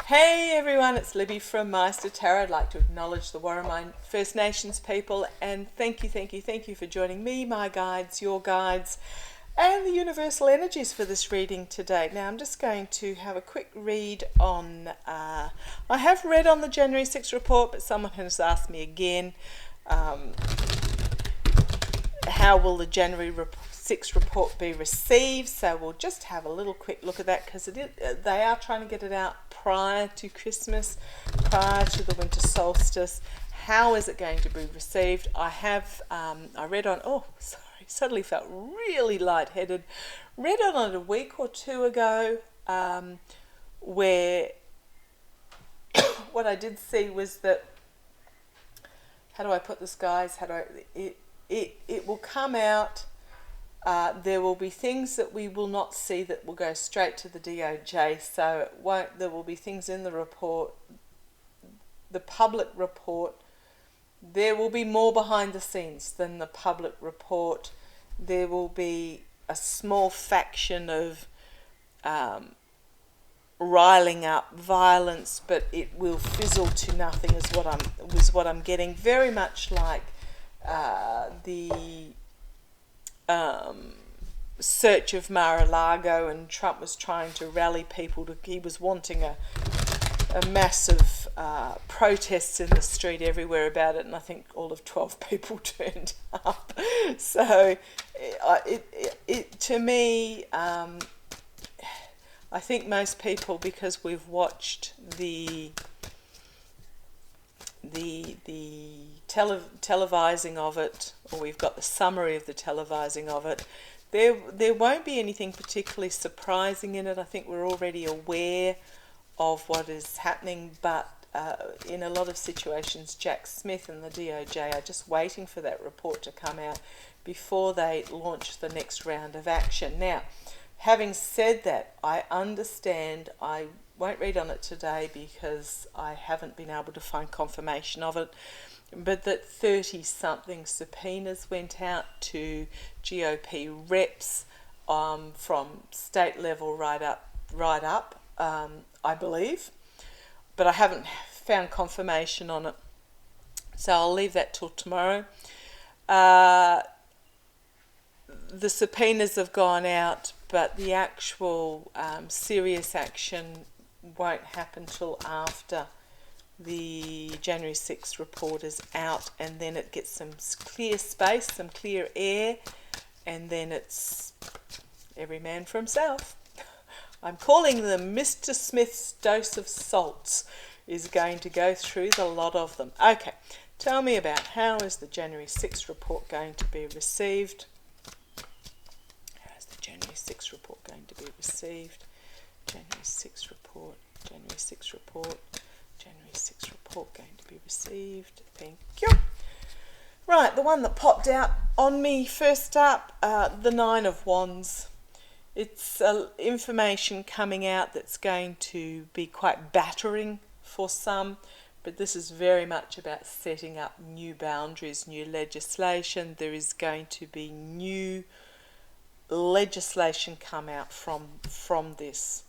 Hey everyone, it's Libby from Meister Tarot. I'd like to acknowledge the Warramine First Nations people and thank you for joining me, my guides, your guides, and the universal energies for this reading today. Now I'm just going to have a quick read on, I have read on the January 6 report, but someone has asked me again, how will the January 6 report be received? So we'll just have a little quick look at that because they are trying to get it out prior to Christmas, prior to the winter solstice. How is it going to be received? I read on, suddenly felt really lightheaded. Read on it a week or two ago, where what I did see was that, how do I put this, guys? It will come out. There will be things that we will not see that will go straight to the DOJ, so there will be things in the report, the public report. There will be more behind the scenes than the public report. There will be a small faction of riling up violence, but it will fizzle to nothing is what I'm getting. Very much like the search of Mar-a-Lago, and Trump was trying to rally people he was wanting a massive protests in the street everywhere about it, and I think all of 12 people turned up. So to me, I think most people, because we've watched the televising of it, or we've got the summary of the televising of it, there won't be anything particularly surprising in it. I think we're already aware of what is happening, but in a lot of situations, Jack Smith and the DOJ are just waiting for that report to come out before they launch the next round of action. Now, having said that, I understand. I won't read on it today because I haven't been able to find confirmation of it, but that 30-something subpoenas went out to GOP reps from state level right up, I believe, but I haven't found confirmation on it, so I'll leave that till tomorrow. The subpoenas have gone out, but the actual serious action won't happen till after the January 6th report is out, and then it gets some clear space, some clear air, and then it's every man for himself. I'm calling them Mr. Smith's dose of salts is going to go through the lot of them. Okay, tell me about how is the January 6th report going to be received? How is the January 6th report going to be received? January 6th report, January 6th report, January 6th report going to be received. Thank you. Right, the one that popped out on me first up, the Nine of Wands. It's information coming out that's going to be quite battering for some, but this is very much about setting up new boundaries, new legislation. There is going to be new legislation come out from this.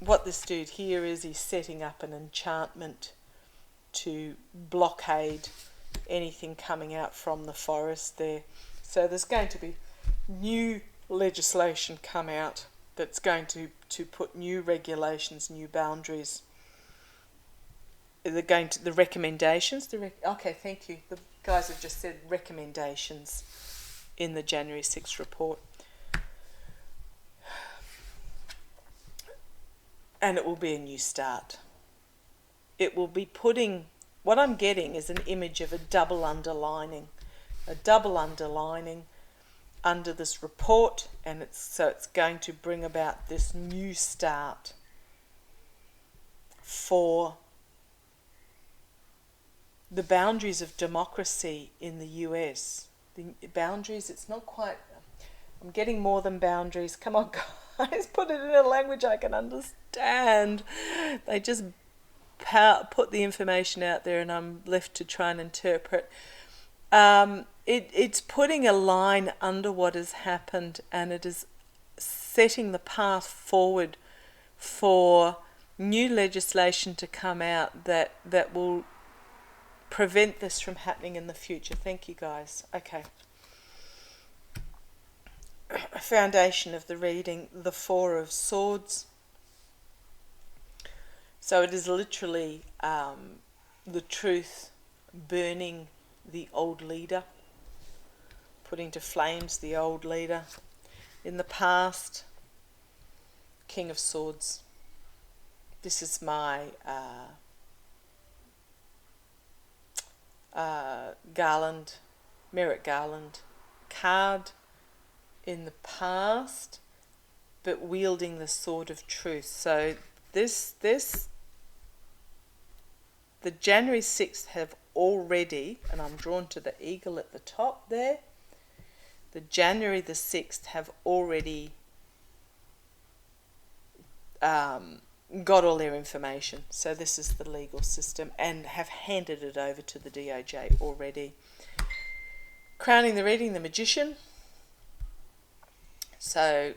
What this dude here is, he's setting up an enchantment to blockade anything coming out from the forest there. So there's going to be new legislation come out that's going to put new regulations, new boundaries. They're going to the recommendations. Okay, thank you. The guys have just said recommendations in the January 6th report. And it will be a new start. It will be putting, what I'm getting is an image of a double underlining under this report, and it's going to bring about this new start for the boundaries of democracy in the US. The boundaries, it's not quite, I'm getting more than boundaries. Come on, guys, put it in a language I can understand. They just put the information out there and I'm left to try and interpret. It's putting a line under what has happened, and it is setting the path forward for new legislation to come out that will prevent this from happening in the future. Thank you, guys. Okay. Foundation of the reading, the Four of Swords. So it is literally the truth burning the old leader, putting to flames the old leader. In the past, King of Swords. This is my Garland, Merrick Garland card in the past, but wielding the sword of truth. So the January 6th have already, and I'm drawn to the eagle at the top there, the January the 6th have already got all their information. So this is the legal system, and have handed it over to the DOJ already. Crowning the reading, the Magician. So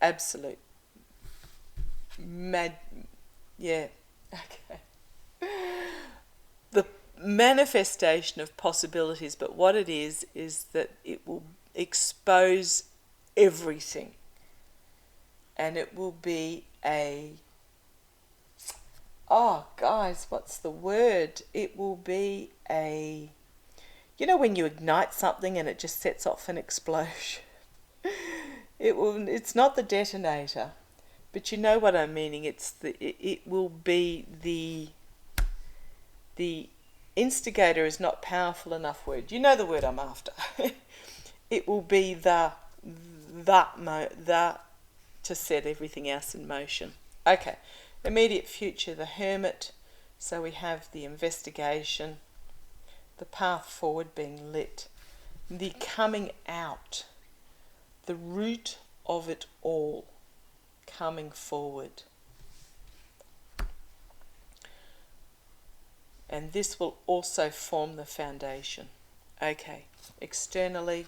absolute yeah, okay. The manifestation of possibilities, but what it is that it will expose everything, and it will be guys, what's the word? It will be when you ignite something and it just sets off an explosion. It's not the detonator, but you know what I'm meaning. It will be the instigator is not powerful enough word. You know the word I'm after. It will be the to set everything else in motion. Okay, immediate future, the Hermit. So we have the investigation, the path forward being lit, the coming out, the root of it all coming forward. And this will also form the foundation. Okay, externally,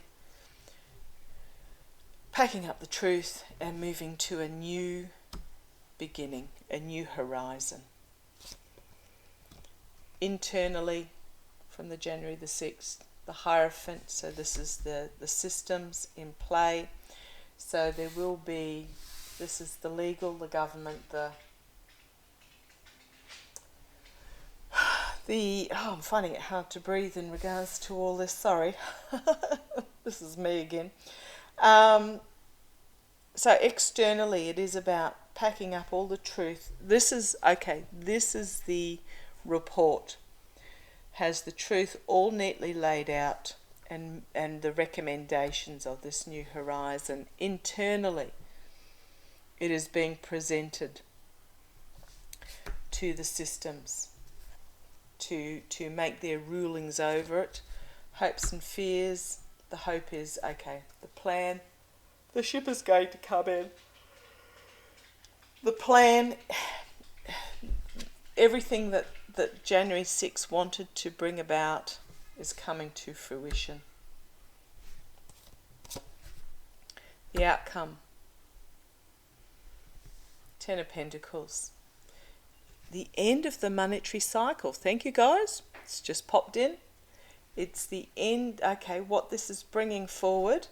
packing up the truth and moving to a new beginning, a new horizon. Internally, from the January the 6th, the Hierophant, so this is the systems in play. So there will be, this is the legal, the government, I'm finding it hard to breathe in regards to all this, sorry. This is me again. So externally it is about packing up all the truth. This is the report. Has the truth all neatly laid out, and the recommendations of this new horizon. Internally it is being presented to the systems to make their rulings over it. Hopes and fears. The hope is, the plan. The ship is going to come in. The plan, everything that January 6 wanted to bring about is coming to fruition. The outcome. Ten of Pentacles. The end of the monetary cycle. Thank you, guys. It's just popped in. It's the end. What this is bringing forward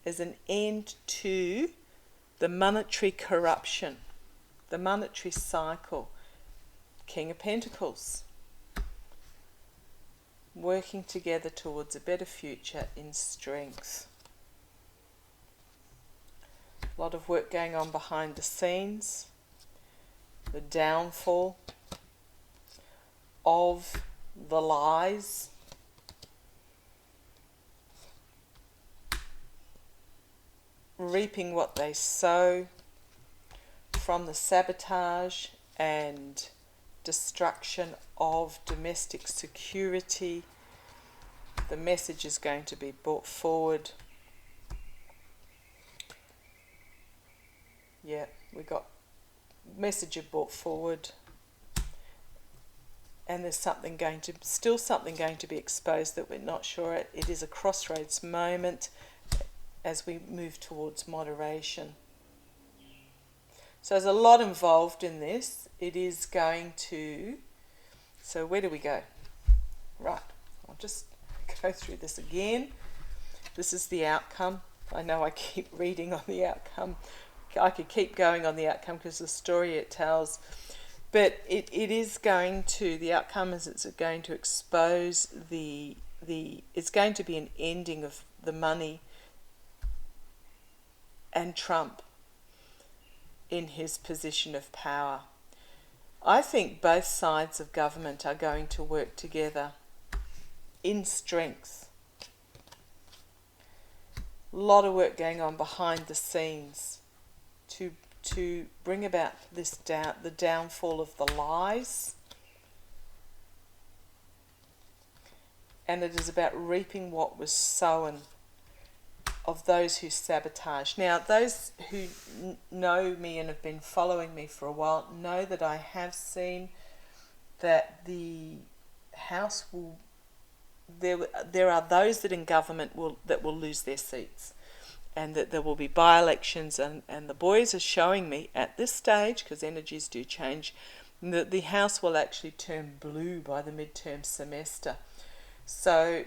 is an end to the monetary corruption, the monetary cycle. King of Pentacles. Working together towards a better future in strength. A lot of work going on behind the scenes. The downfall of the lies. Reaping what they sow from the sabotage and destruction of domestic security. The message is going to be brought forward. Yeah, we got message brought forward, and there's something going to be exposed that we're not sure. It is a crossroads moment as we move towards moderation. So there's a lot involved in this. It is going to... So where do we go? Right, I'll just go through this again. This is the outcome. I know I keep reading on the outcome. I could keep going on the outcome because the story it tells. But it is going to, the outcome is it's going to expose it's going to be an ending of the money and Trump in his position of power. I think both sides of government are going to work together in strength. A lot of work going on behind the scenes to bring about the downfall of the lies, and it is about reaping what was sown of those who sabotage. Now, those who know me and have been following me for a while know that I have seen that the House will... There are those that in government will lose their seats, and that there will be by-elections, and the boys are showing me at this stage, because energies do change, that the House will actually turn blue by the midterm semester. So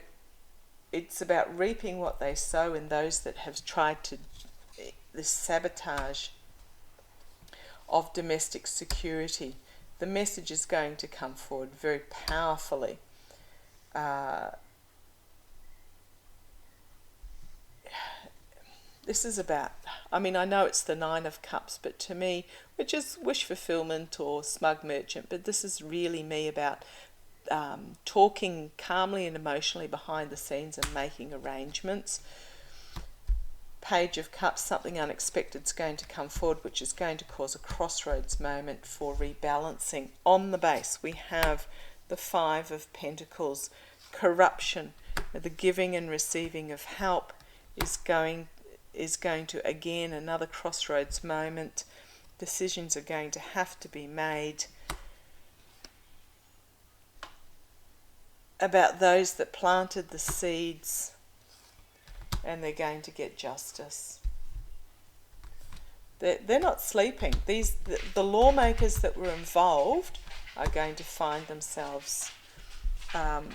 it's about reaping what they sow in those that have tried to... this sabotage of domestic security. The message is going to come forward very powerfully. This is about, I mean, I know it's the Nine of Cups, but to me, which is wish fulfillment or smug merchant, but this is really me about talking calmly and emotionally behind the scenes and making arrangements. Page of Cups, something unexpected is going to come forward, which is going to cause a crossroads moment for rebalancing. On the base, we have the Five of Pentacles. Corruption, the giving and receiving of help is going to, again, another crossroads moment. Decisions are going to have to be made about those that planted the seeds, and they're going to get justice. They're not sleeping. The lawmakers that were involved are going to find themselves on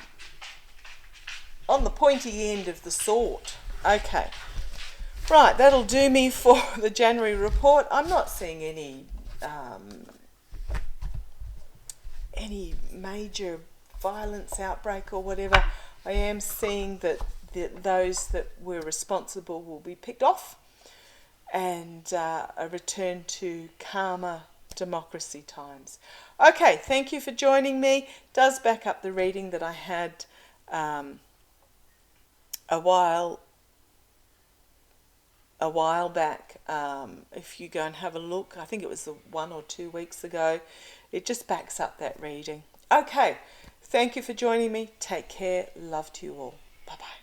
the pointy end of the sword. Okay. Right, that'll do me for the January report. I'm not seeing any major violence outbreak or whatever. I am seeing that those that were responsible will be picked off, and a return to calmer democracy times. Okay, thank you for joining me. It does back up the reading that I had a while back. If you go and have a look, I think it was 1 or 2 weeks ago, it just backs up that reading. Okay, thank you for joining me. Take care. Love to you all. Bye-bye.